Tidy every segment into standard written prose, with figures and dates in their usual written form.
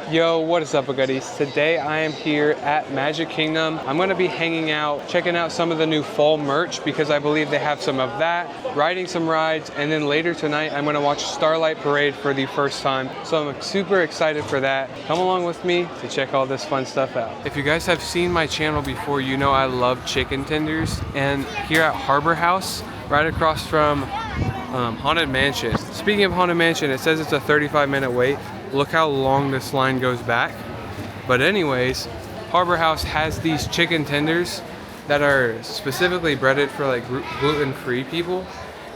Yo, what is up, goodies? Today I am here at Magic Kingdom. I'm going to be hanging out, checking out some of the new fall merch because I believe they have some of that, riding some rides, and then later tonight I'm going to watch Starlight Parade for the first time. So I'm super excited for that. Come along with me to check all this fun stuff out. If you guys have seen my channel before, you know I love chicken tenders. And here at Harbor House, right across from Haunted Mansion. Speaking of Haunted Mansion, it says it's a 35-minute wait. Look how long this line goes back. But anyways, Harbor House has these chicken tenders that are specifically breaded for like gluten-free people,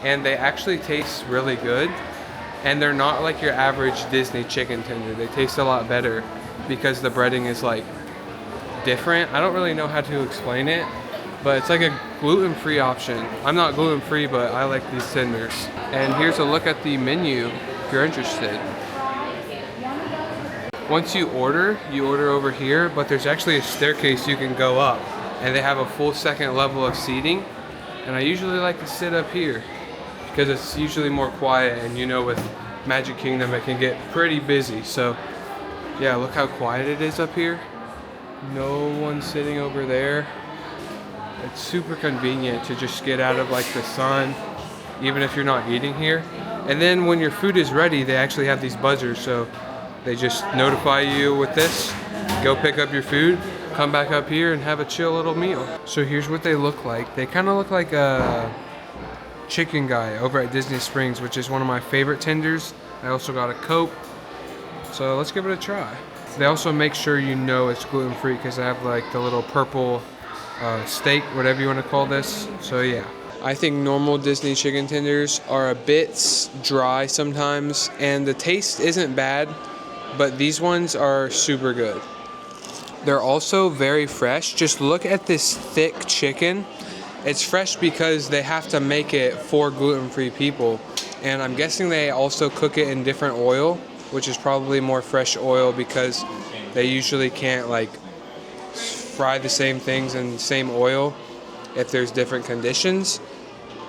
and they actually taste really good. And they're not like your average Disney chicken tender. They taste a lot better because the breading is like different. I don't really know how to explain it, but it's like a gluten-free option. I'm not gluten-free, but I like these tenders. And here's a look at the menu if you're interested. Once you order over here, but there's actually a staircase you can go up, and they have a full second level of seating. And I usually like to sit up here because it's usually more quiet, and you know, with Magic Kingdom it can get pretty busy. So yeah, look how quiet it is up here. No one sitting over there. It's super convenient to just get out of like the sun, even if you're not eating here. And then when your food is ready, they actually have these buzzers, so they just notify you with this. Go pick up your food, come back up here and have a chill little meal. So here's what they look like. They kind of look like a chicken guy over at Disney Springs, which is one of my favorite tenders. I also got a Coke. So let's give it a try. They also make sure you know it's gluten-free because they have like the little purple steak, whatever you want to call this. So yeah. I think normal Disney chicken tenders are a bit dry sometimes, and the taste isn't bad, but these ones are super good. They're also very fresh. Just look at this thick chicken. It's fresh because they have to make it for gluten-free people. And I'm guessing they also cook it in different oil, which is probably more fresh oil because they usually can't like fry the same things in the same oil if there's different conditions.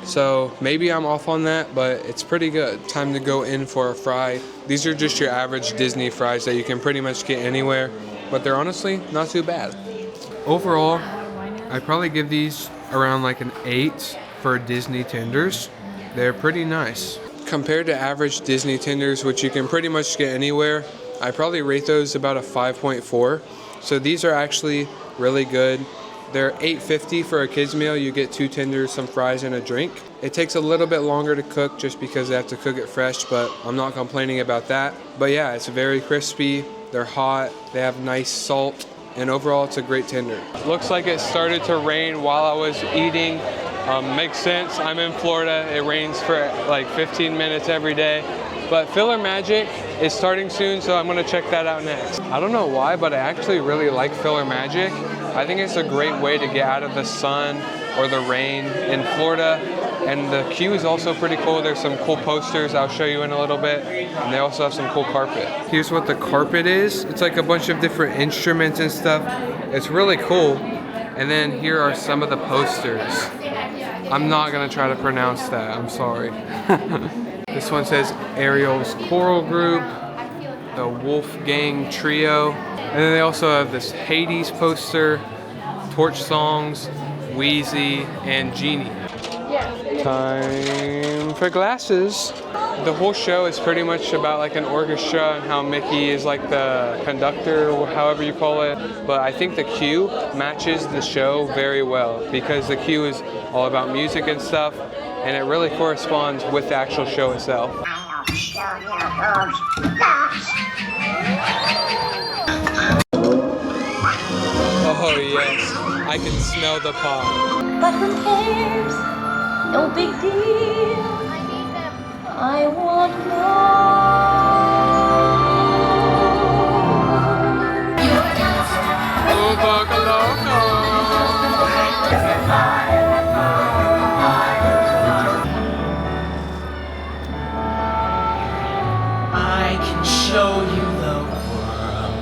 So maybe I'm off on that, but it's pretty good. Time to go in for a fry. These are just your average Disney fries that you can pretty much get anywhere, but they're honestly not too bad. Overall, I'd probably give these around like an 8 for Disney tenders. They're pretty nice. Compared to average Disney tenders, which you can pretty much get anywhere, I probably rate those about a 5.4. So these are actually really good. They're $8.50 for a kids meal. You get 2 tenders, some fries, and a drink. It takes a little bit longer to cook just because they have to cook it fresh, but I'm not complaining about that. But yeah, it's very crispy. They're hot. They have nice salt, and overall, it's a great tender. Looks like it started to rain while I was eating. Makes sense. I'm in Florida. It rains for like 15 minutes every day. But Filler Magic is starting soon, so I'm gonna check that out next. I don't know why, but I actually really like Filler Magic. I think it's a great way to get out of the sun or the rain in Florida. And the queue is also pretty cool. There's some cool posters I'll show you in a little bit. And they also have some cool carpet. Here's what the carpet is. It's like a bunch of different instruments and stuff. It's really cool. And then here are some of the posters. I'm not gonna try to pronounce that, I'm sorry. This one says Ariel's Choral Group, the Wolfgang Trio. And then they also have this Hades poster, Torch Songs, Wheezy, and Genie. Time for glasses. The whole show is pretty much about like an orchestra and how Mickey is like the conductor, or however you call it. But I think the queue matches the show very well because the queue is all about music and stuff, and it really corresponds with the actual show itself. Oh yes, I can smell the pot. But who cares? No big deal. I want I can show you the world.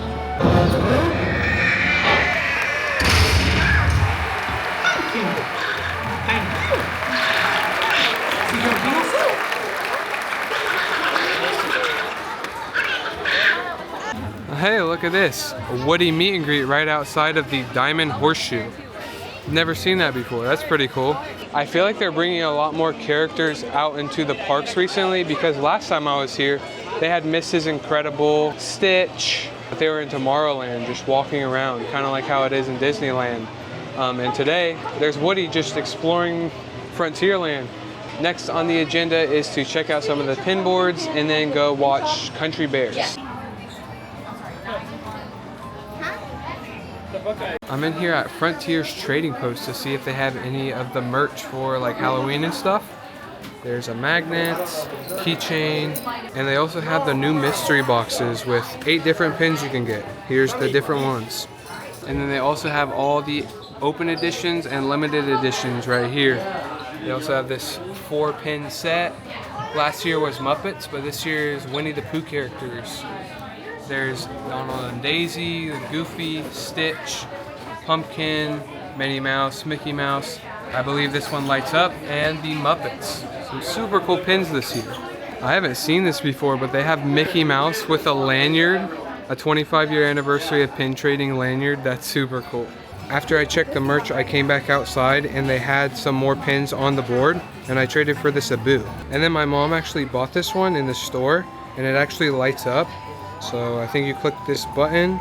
look at this. A Woody meet and greet right outside of the Diamond Horseshoe. Never seen that before. That's pretty cool. I feel like they're bringing a lot more characters out into the parks recently, because last time I was here, they had Mrs. Incredible, Stitch. They were in Tomorrowland just walking around, kind of like how it is in Disneyland. And today, there's Woody just exploring Frontierland. Next on the agenda is to check out some of the pin boards and then go watch Country Bears. I'm in here at Frontier's Trading Post to see if they have any of the merch for like Halloween and stuff. There's a magnet, keychain, and they also have the new mystery boxes with 8 different pins you can get. Here's the different ones. And then they also have all the open editions and limited editions right here. They also have this 4-pin set. Last year was Muppets, but this year is Winnie the Pooh characters. There's Donald and Daisy, the Goofy, Stitch, Pumpkin, Minnie Mouse, Mickey Mouse. I believe this one lights up, and the Muppets. Some super cool pins this year. I haven't seen this before, but they have Mickey Mouse with a lanyard, a 25-year anniversary of pin trading lanyard. That's super cool. After I checked the merch, I came back outside and they had some more pins on the board, and I traded for this Abu. And then my mom actually bought this one in the store, and it actually lights up. So I think you click this button.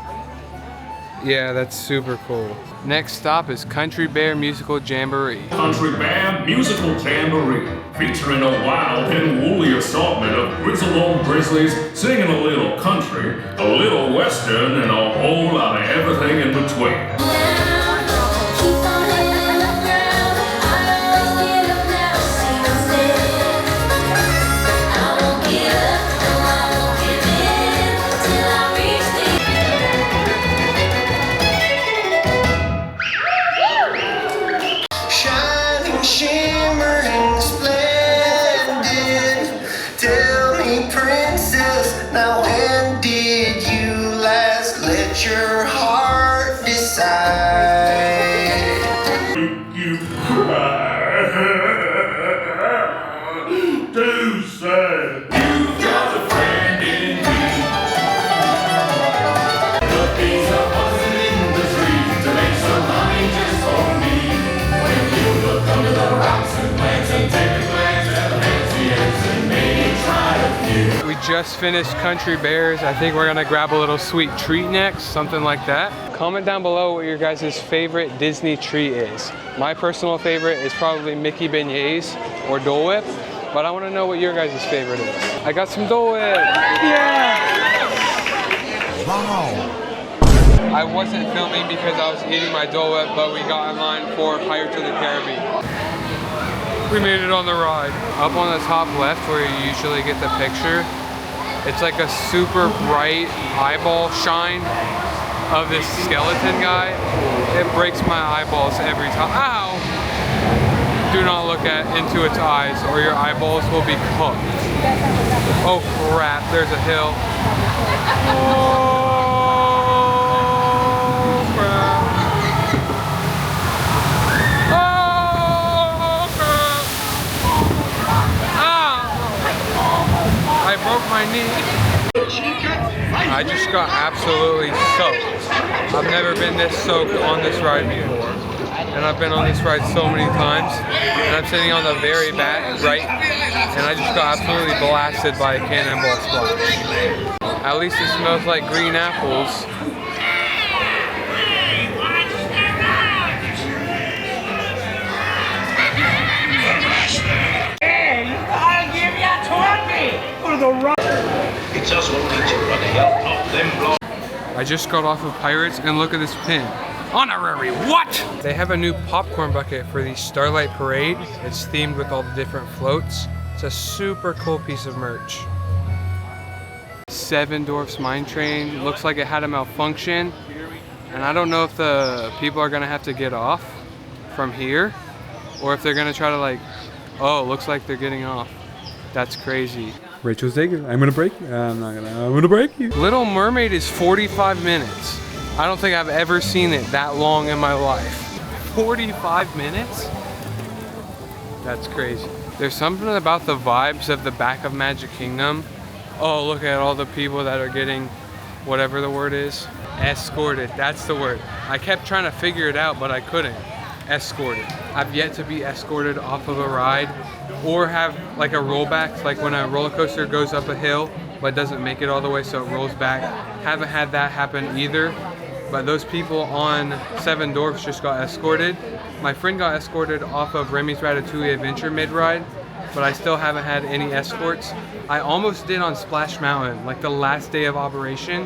Yeah, that's super cool. Next stop is Country Bear Musical Jamboree. Country Bear Musical Jamboree, featuring a wild and woolly assortment of grizzled grizzlies singing a little country, a little western, and a whole lot of everything in between. Your heart decide. You cry. Too sad. You've got a friend in me. The bees are buzzing in the trees to make some honey just for me. When you look under the rocks and plants and take a glance at fancy ants and maybe try a few. We just finished Country Bears. I think we're gonna grab a little sweet treat next, something like that. Comment down below what your guys' favorite Disney treat is. My personal favorite is probably Mickey Beignets or Dole Whip, but I wanna know what your guys' favorite is. I got some Dole Whip, yeah! Wow! I wasn't filming because I was eating my Dole Whip, but we got in line for Pirates of the Caribbean. We made it on the ride. Up on the top left where you usually get the picture, it's like a super bright eyeball shine of this skeleton guy. It breaks my eyeballs every time. Ow! Do not look into its eyes or your eyeballs will be cooked. Oh crap, there's a hill. Oh crap. Oh crap. Ah! I broke my knee. I just got absolutely soaked. I've never been this soaked on this ride before. And I've been on this ride so many times. And I'm sitting on the very back right. And I just got absolutely blasted by a cannonball splash. At least it smells like green apples. I'll give you 20 for the run. It just won't teach you what the hell off them blocks. I just got off of Pirates and look at this pin. Honorary what? They have a new popcorn bucket for the Starlight Parade. It's themed with all the different floats. It's a super cool piece of merch. Seven Dwarfs Mine Train. Looks like it had a malfunction. And I don't know if the people are gonna have to get off from here or if they're gonna try to like, oh, looks like they're getting off. That's crazy. Rachel's taking it. I'm gonna break you. I'm gonna break you. Little Mermaid is 45 minutes. I don't think I've ever seen it that long in my life. 45 minutes? That's crazy. There's something about the vibes of the back of Magic Kingdom. Oh, look at all the people that are getting whatever the word is. Escorted, that's the word. I kept trying to figure it out, but I couldn't. Escorted. I've yet to be escorted off of a ride or have like a rollback, like when a roller coaster goes up a hill but doesn't make it all the way, so it rolls back. Haven't had that happen either, but those people on Seven Dwarfs just got escorted. My friend got escorted off of Remy's Ratatouille Adventure mid-ride, but I still haven't had any escorts. I almost did on Splash Mountain, like the last day of operation,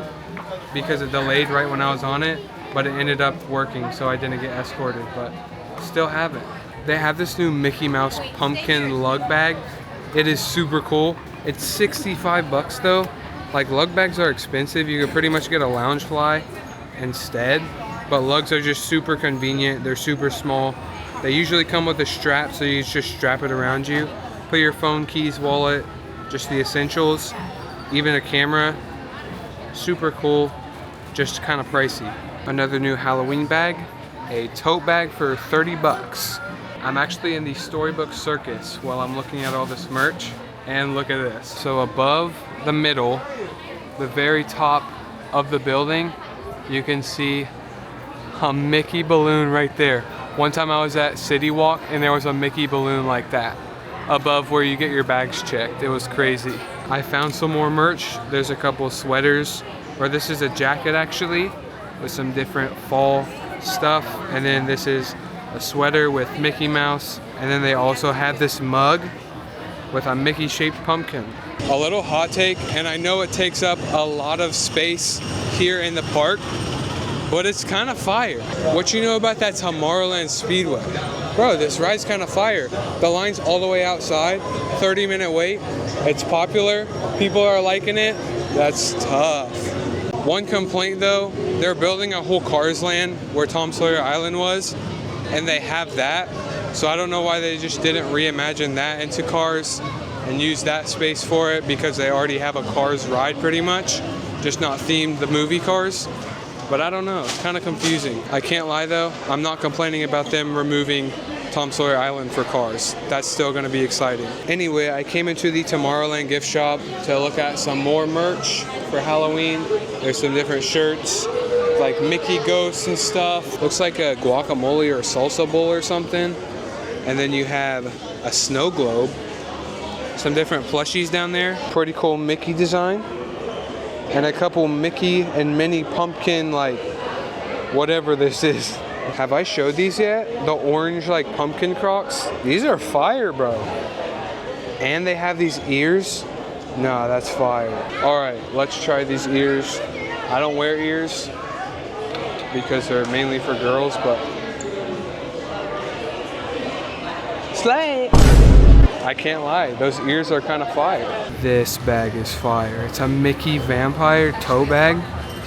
because it delayed right when I was on it, but it ended up working, so I didn't get escorted, but still haven't. They have this new Mickey Mouse pumpkin lug bag. It is super cool. It's 65 bucks though. Like, lug bags are expensive. You could pretty much get a Loungefly instead, but lugs are just super convenient. They're super small. They usually come with a strap, so you just strap it around you. Put your phone, keys, wallet, just the essentials, even a camera. Super cool, just kind of pricey. Another new Halloween bag, a tote bag for 30 bucks. I'm actually in the Storybook Circus while I'm looking at all this merch, and look at this. So above the middle, the very top of the building, you can see a Mickey balloon right there. One time I was at City Walk and there was a Mickey balloon like that above where you get your bags checked. It was crazy. I found some more merch. There's a couple sweaters, or this is a jacket actually, with some different fall stuff. And then this is a sweater with Mickey Mouse. And then they also have this mug with a Mickey shaped pumpkin. A little hot take, and I know it takes up a lot of space here in the park, but it's kind of fire. What you know about that Tomorrowland Speedway? Bro, this ride's kind of fire. The line's all the way outside, 30-minute wait. It's popular, people are liking it. That's tough. One complaint though, they're building a whole Cars Land where Tom Sawyer Island was, and they have that. So I don't know why they just didn't reimagine that into Cars and use that space for it, because they already have a Cars ride pretty much, just not themed the movie Cars. But I don't know, it's kind of confusing. I can't lie though, I'm not complaining about them removing Tom Sawyer Island for Cars. That's still gonna be exciting. Anyway, I came into the Tomorrowland gift shop to look at some more merch for Halloween. There's some different shirts, like Mickey ghosts and stuff. Looks like a guacamole or salsa bowl or something. And then you have a snow globe. Some different plushies down there. Pretty cool Mickey design. And a couple Mickey and Minnie pumpkin, like, whatever this is. Have I showed these yet? The orange, like, pumpkin Crocs? These are fire, bro. And they have these ears. Nah, that's fire. All right, let's try these ears. I don't wear ears because they're mainly for girls, but slay. I can't lie, those ears are kind of fire. This bag is fire. It's a Mickey vampire tote bag.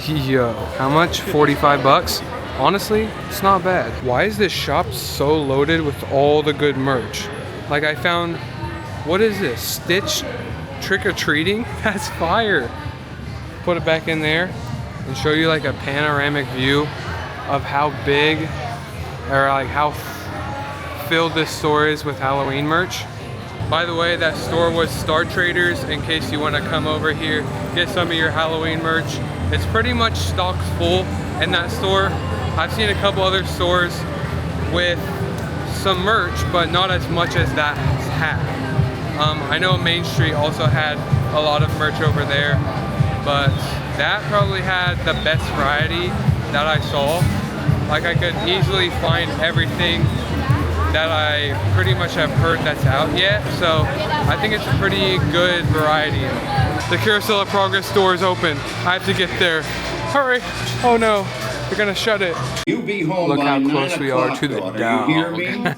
Yo, how much? 45 bucks? Honestly, it's not bad. Why is this shop so loaded with all the good merch? Like, I found, what is this? Stitch trick-or-treating? That's fire. Put it back in there and show you like a panoramic view of how big, or like how filled this store is with Halloween merch. By the way, that store was Star Traders, in case you want to come over here, get some of your Halloween merch. It's pretty much stocked full in that store. I've seen a couple other stores with some merch, but not as much as that had. I know Main Street also had a lot of merch over there, but that probably had the best variety that I saw. Like, I could easily find everything that I pretty much have heard that's out yet, so I think it's a pretty good variety. The Carousel of Progress store is open. I have to get there. Hurry! Oh no, they're gonna shut it. You be home. Look by how close 9 we are to the o'clock, dog. You hear me?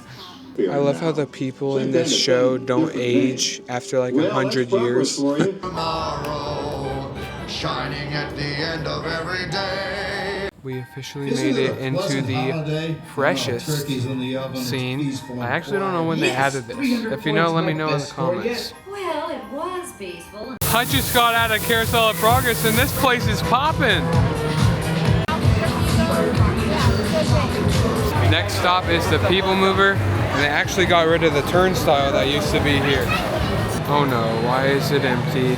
I love how the people in this show don't age after like 100 years. Tomorrow, shining at the end of every day. We officially made it into the freshest scene. I actually don't know when they added this. If you know, let me know in the comments. Well, it was peaceful. I just got out of Carousel of Progress and this place is popping. Next stop is the People Mover, and they actually got rid of the turnstile that used to be here. Oh no, why is it empty?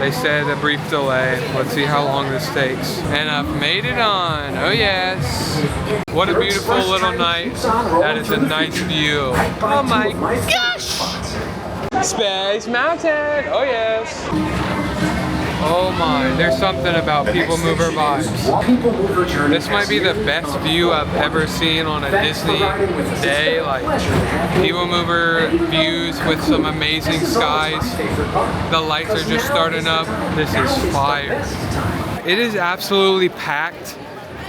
They said a brief delay. Let's see how long this takes. And I've made it on. Oh yes. What a beautiful little night. That is a nice view. Oh my gosh. Space Mountain. Oh yes. Oh my, there's something about People Mover vibes. This might be the best view I've ever seen on a Disney day. Like People Mover views with some amazing skies. The lights are just starting up. This is fire. It is absolutely packed.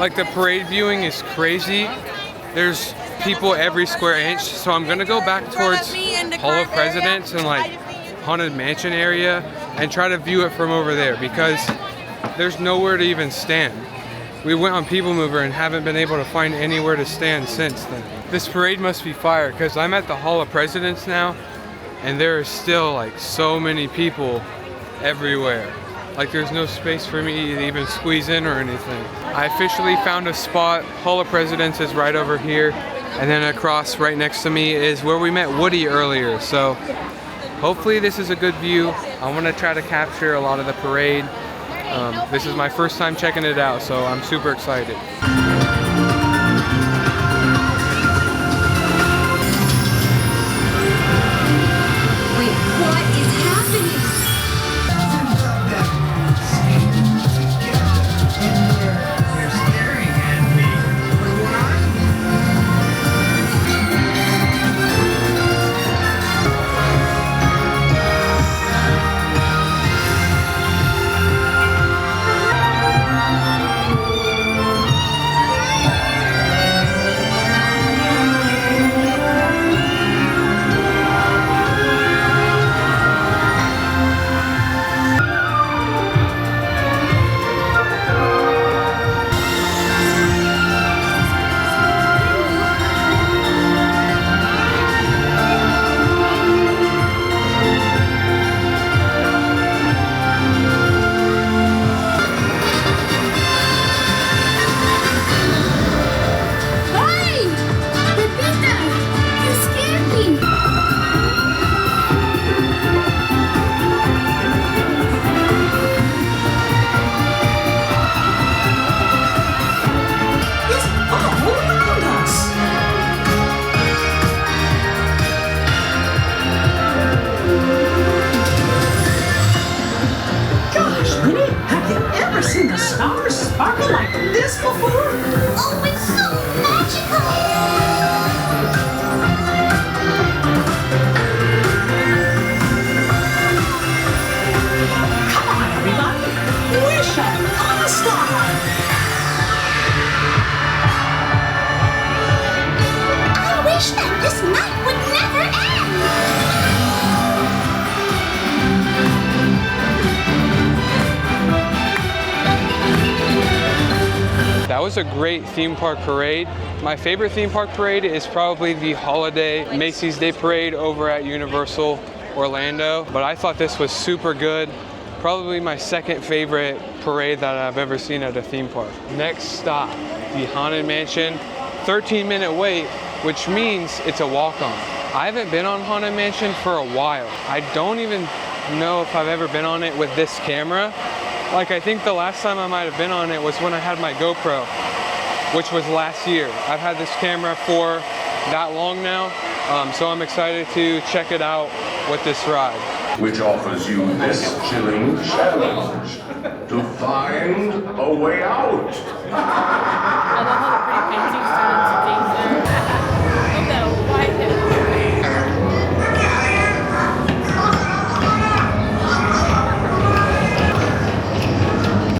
Like the parade viewing is crazy. There's people every square inch. So I'm gonna go back towards Hall of Presidents and like Haunted Mansion area and try to view it from over there because there's nowhere to even stand. We went on People Mover and haven't been able to find anywhere to stand since then. This parade must be fire because I'm at the Hall of Presidents now and there are still like so many people everywhere. Like there's no space for me to even squeeze in or anything. I officially found a spot. Hall of Presidents is right over here. And then across right next to me is where we met Woody earlier. So hopefully this is a good view. I want to try to capture a lot of the parade. This is my first time checking it out, so I'm super excited. Wait, what is happening? You're staring at me. Seen the stars sparkle like this before? Oh, it's so magical! Come on, everybody! Wish on a star! I wish that this night would never end! That was a great theme park parade. My favorite theme park parade is probably the holiday Macy's Day Parade over at Universal Orlando, but I thought this was super good. Probably my second favorite parade that I've ever seen at a theme park. Next stop, the Haunted Mansion. 13-minute wait, which means it's a walk-on. I haven't been on Haunted Mansion for a while. I don't even know if I've ever been on it with this camera. Like I think the last time I might have been on it was when I had my GoPro, which was last year. I've had this camera for that long now, so I'm excited to check it out with this ride. Which offers you this chilling challenge to find a way out. I love how the pretty paintings turn into things there. Look at that white hair.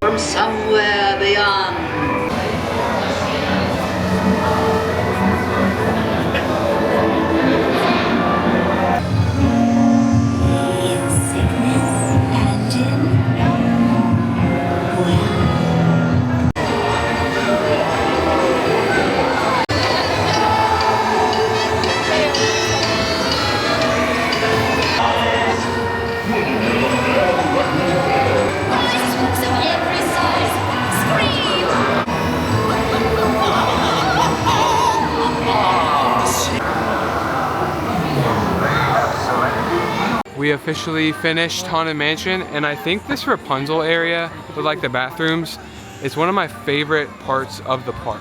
From somewhere beyond. We officially finished Haunted Mansion, and I think this Rapunzel area with like the bathrooms is one of my favorite parts of the park.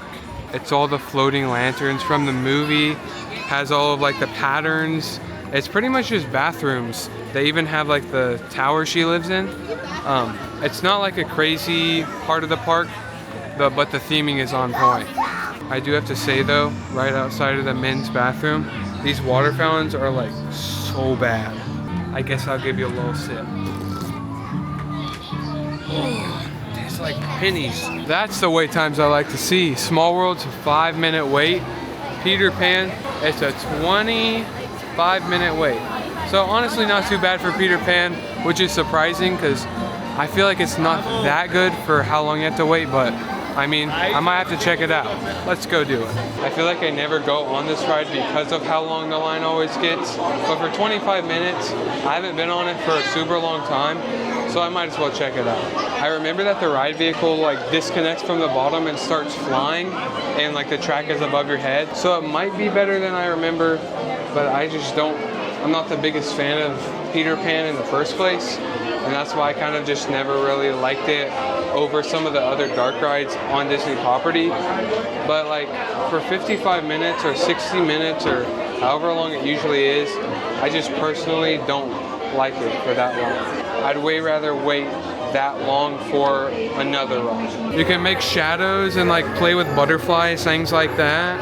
It's all the floating lanterns from the movie, has all of like the patterns. It's pretty much just bathrooms. They even have like the tower she lives in. It's not like a crazy part of the park, but the theming is on point. I do have to say though, right outside of the men's bathroom, these water fountains are like so bad. I guess I'll give you a little sip. Oh, tastes like pennies. That's the wait times I like to see. Small World's a 5-minute wait. Peter Pan, it's a 25-minute wait. So honestly not too bad for Peter Pan, which is surprising because I feel like it's not that good for how long you have to wait, but I mean, I might have to check it out. Let's go do it. I feel like I never go on this ride because of how long the line always gets. But for 25 minutes, I haven't been on it for a super long time, so I might as well check it out. I remember that the ride vehicle like disconnects from the bottom and starts flying, and like the track is above your head. So it might be better than I remember, but I just don't, I'm not the biggest fan of Peter Pan in the first place. And that's why I kind of just never really liked it over some of the other dark rides on Disney property. But like for 55 minutes or 60 minutes or however long it usually is, I just personally don't like it for that long. I'd way rather wait that long for another ride. You can make shadows and like play with butterflies, things like that.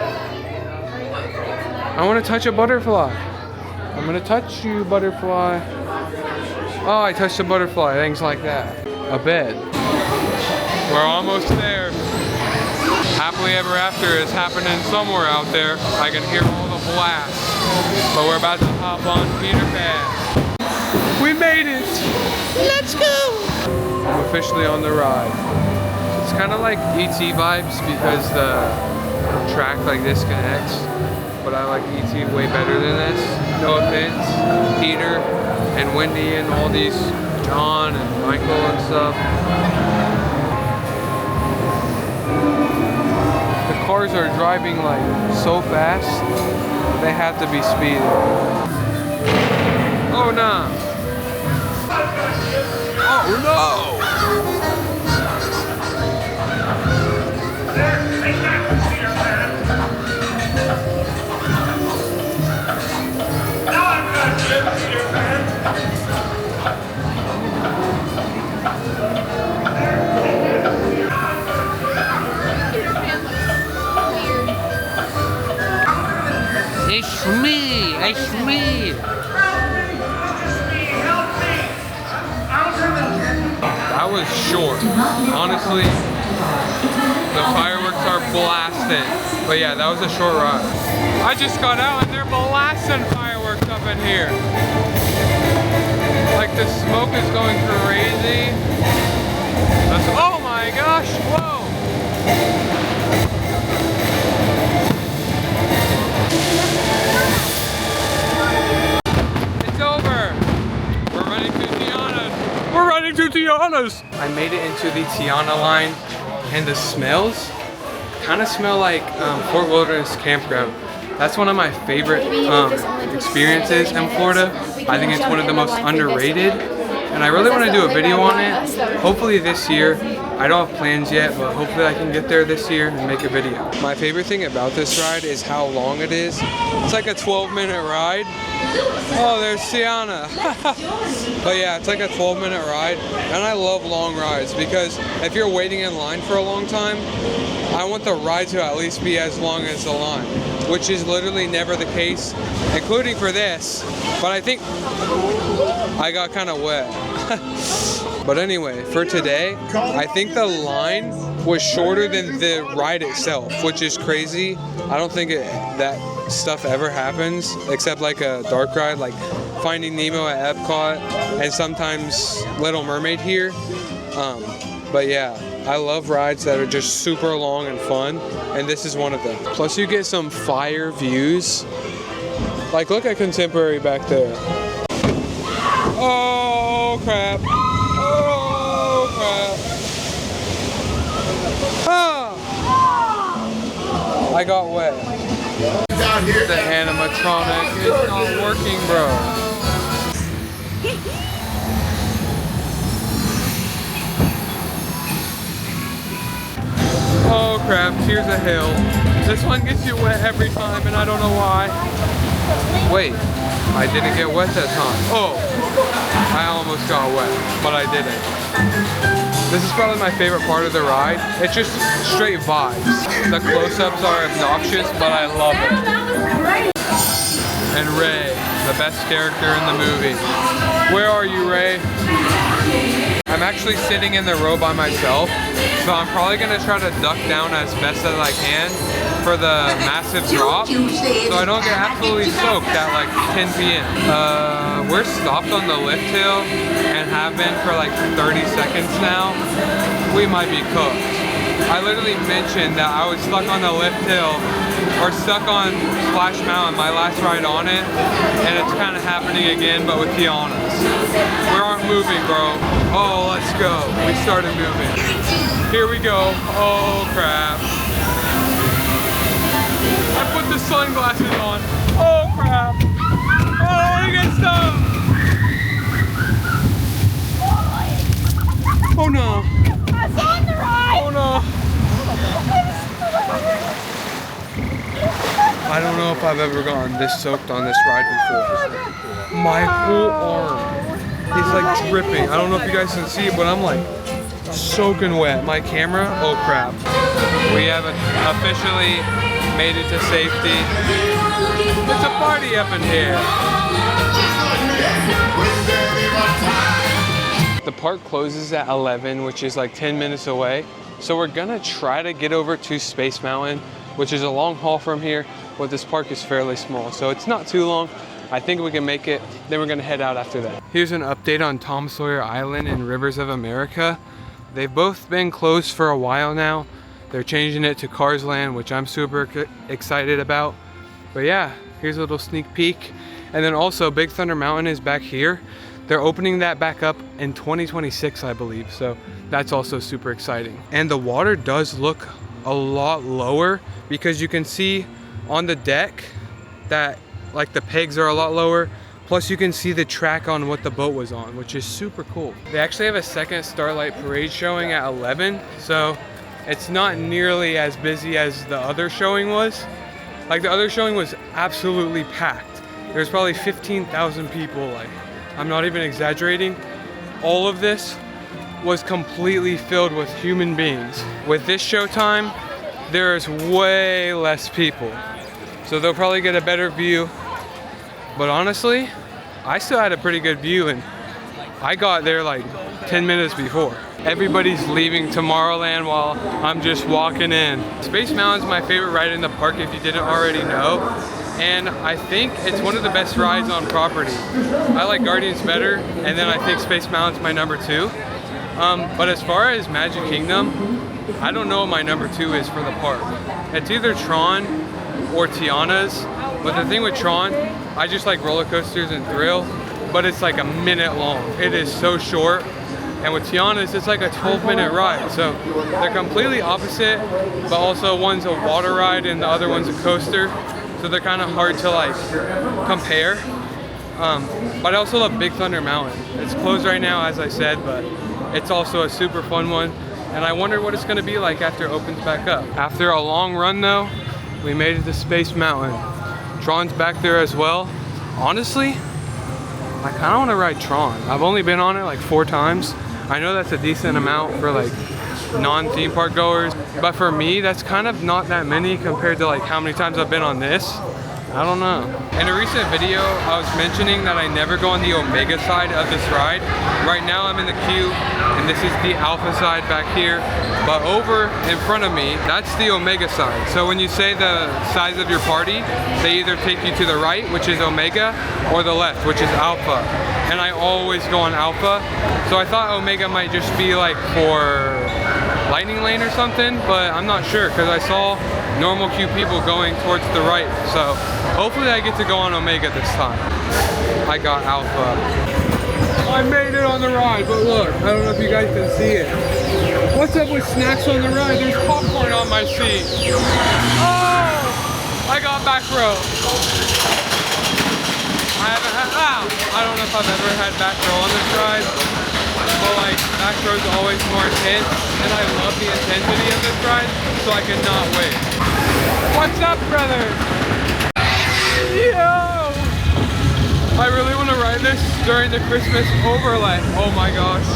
I want to touch a butterfly. I'm gonna touch you, butterfly. Oh, I touched a butterfly, things like that. A bed. We're almost there. Happily Ever After is happening somewhere out there. I can hear all the blasts. But we're about to hop on Peter Pan. We made it! Let's go! I'm officially on the ride. It's kind of like ET vibes because the track like disconnects. But I like ET way better than this. No offense, Peter and Wendy and all these, John and Michael and stuff. The cars are driving like so fast, they have to be speeding. Oh no! Oh no! It's me! It's me! That was short. Honestly, the fireworks are blasting. But yeah, that was a short ride. I just got out and they're blasting fireworks up in here. Like the smoke is going crazy. Oh my gosh, whoa! It's over. We're running to Tiana's. We're running to Tiana's. I made it into the Tiana line, and the smells kind of smell like Fort Wilderness Campground. That's one of my favorite experiences in Florida. I think it's one of the most underrated, and I really want to do a video on it. Hopefully this year. I don't have plans yet, but hopefully I can get there this year and make a video. My favorite thing about this ride is how long it is. It's like a 12-minute ride. Oh, there's Tiana. But yeah, it's like a 12-minute ride, and I love long rides because if you're waiting in line for a long time, I want the ride to at least be as long as the line, which is literally never the case, including for this. But I think I got kind of wet. But anyway, for today, I think the line was shorter than the ride itself, which is crazy. I don't think that stuff ever happens, except like a dark ride, like Finding Nemo at EPCOT, and sometimes Little Mermaid here. But yeah, I love rides that are just super long and fun, and this is one of them. Plus you get some fire views. Like look at Contemporary back there. Oh crap. Oh crap. Ah! I got wet. The animatronic is not working, bro. crap, here's a hill. This one gets you wet every time and I don't know why. Wait, I didn't get wet that time. Oh, I almost got wet, but I didn't. This is probably my favorite part of the ride. It's just straight vibes. The close-ups are obnoxious, but I love it. And Ray, the best character in the movie. Where are you, Ray? I'm actually sitting in the row by myself, so I'm probably gonna try to duck down as best as I can for the massive drop, so I don't get absolutely soaked at like 10 p.m. We're stopped on the lift hill and have been for like 30 seconds now. We might be cooked. I literally mentioned that I was stuck on the lift hill or stuck on Splash Mountain, my last ride on it, and it's kind of happening again, but with Tiana's. We aren't moving, bro. Oh, let's go. We started moving. Here we go. Oh, crap. I put the sunglasses on. Oh, crap. Oh, we get stuck. Oh, no. I was on the ride. Oh, no. I don't know if I've ever gotten this soaked on this ride before. My whole arm is like dripping. I don't know if you guys can see it, but I'm like soaking wet. My camera, oh crap. We have officially made it to safety. It's a party up in here. The park closes at 11, which is like 10 minutes away. So we're gonna try to get over to Space Mountain, which is a long haul from here, but this park is fairly small, so it's not too long. I think we can make it, then we're gonna head out after that. Here's an update on Tom Sawyer Island and Rivers of America. They've both been closed for a while now. They're changing it to Cars Land, which I'm super excited about. But yeah, here's a little sneak peek. And then also Big Thunder Mountain is back here. They're opening that back up in 2026, I believe. So that's also super exciting. And the water does look a lot lower because you can see on the deck that like the pegs are a lot lower. Plus you can see the track on what the boat was on, which is super cool. They actually have a second Starlight Parade showing at 11. So it's not nearly as busy as the other showing was. Like the other showing was absolutely packed. There's probably 15,000 people. Like, I'm not even exaggerating. All of this was completely filled with human beings. With this showtime, there's way less people. So they'll probably get a better view. But honestly, I still had a pretty good view and I got there like 10 minutes before. Everybody's leaving Tomorrowland while I'm just walking in. Space Mountain's my favorite ride in the park if you didn't already know. And I think it's one of the best rides on property. I like Guardians better, and then I think Space Mountain's my number 2. But as far as Magic Kingdom, I don't know what my number 2 is for the park. It's either Tron or Tiana's. But the thing with Tron, I just like roller coasters and thrill, but it's like a minute long. It is so short. And with Tiana's, it's like a 12-minute ride. So they're completely opposite, but also one's a water ride and the other one's a coaster. So they're kind of hard to like compare. But I also love Big Thunder Mountain. It's closed right now, as I said, but it's also a super fun one. And I wonder what it's gonna be like after it opens back up. After a long run though, we made it to Space Mountain. Tron's back there as well. Honestly, I kind of want to ride Tron. I've only been on it like 4 times. I know that's a decent amount for like non-theme park goers, but for me, that's kind of not that many compared to like how many times I've been on this. I don't know. In a recent video, I was mentioning that I never go on the Omega side of this ride. Right now I'm in the queue, and this is the Alpha side back here. But over in front of me, that's the Omega side. So when you say the size of your party, they either take you to the right, which is Omega, or the left, which is Alpha. And I always go on Alpha. So I thought Omega might just be like for Lightning Lane or something, but I'm not sure because I saw normal queue people going towards the right. So hopefully I get to go on Omega this time. I got Alpha. I made it on the ride, but look, I don't know if you guys can see it. What's up with snacks on the ride? There's popcorn on my seat. Oh! I got back row. I don't know if I've ever had back row on this ride. but like back row's always more intense, and I love the intensity of this ride, so I cannot wait. What's up, brother? Yo! I really want to ride this during the Christmas overlay. Oh my gosh.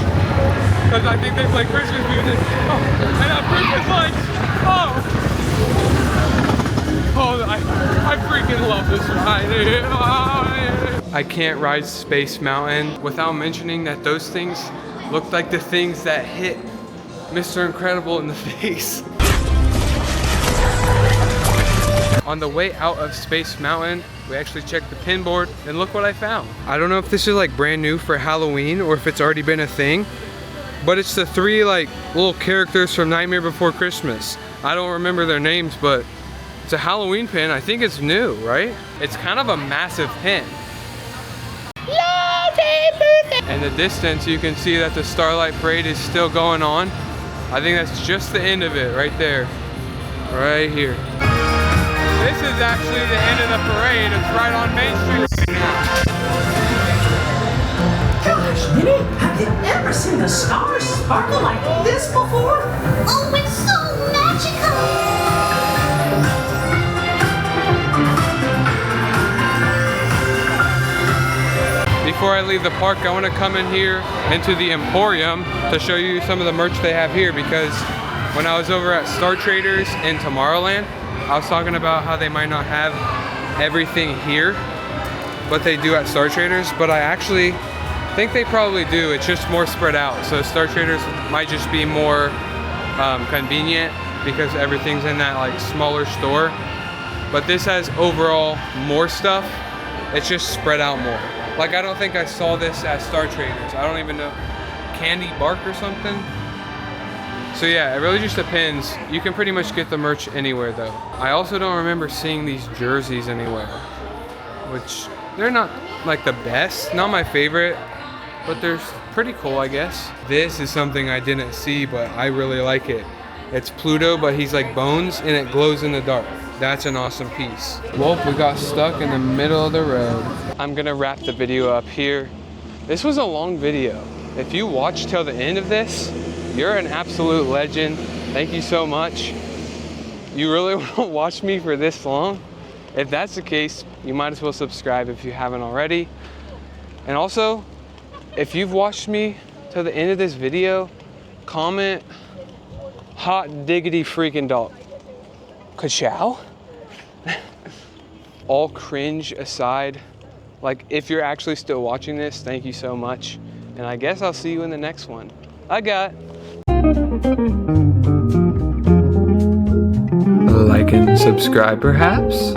Because I think they play Christmas music. Oh, and have Christmas lights. Oh, I freaking love this ride. I can't ride Space Mountain without mentioning that those things look like the things that hit Mr. Incredible in the face. On the way out of Space Mountain, we actually checked the pin board and look what I found. I don't know if this is like brand new for Halloween or if it's already been a thing, but it's the 3 like little characters from Nightmare Before Christmas. I don't remember their names, but it's a Halloween pin. I think it's new, right? It's kind of a massive pin. In the distance, you can see that the Starlight Parade is still going on. I think that's just the end of it right there, right here. This is actually the end of the parade. It's right on Main Street now. Gosh, Minnie, have you ever seen the stars sparkle like this before? Oh, it's so magical! Before I leave the park, I want to come in here into the Emporium to show you some of the merch they have here, because when I was over at Star Traders in Tomorrowland, I was talking about how they might not have everything here, but they do at Star Traders. But I actually think they probably do. It's just more spread out. So Star Traders might just be more convenient because everything's in that like smaller store. But this has overall more stuff. It's just spread out more. Like I don't think I saw this at Star Traders. I don't even know. Candy Bark or something. So yeah, it really just depends. You can pretty much get the merch anywhere though. I also don't remember seeing these jerseys anywhere, which they're not like the best, not my favorite, but they're pretty cool, I guess. This is something I didn't see, but I really like it. It's Pluto, but he's like bones and it glows in the dark. That's an awesome piece. Well, we got stuck in the middle of the road. I'm gonna wrap the video up here. This was a long video. If you watched till the end of this, you're an absolute legend. Thank you so much. You really want to watch me for this long? If that's the case, you might as well subscribe if you haven't already. And also, if you've watched me till the end of this video, comment hot diggity freaking dog. Ka-chow? All cringe aside, like if you're actually still watching this, thank you so much. And I guess I'll see you in the next one. Like and subscribe perhaps?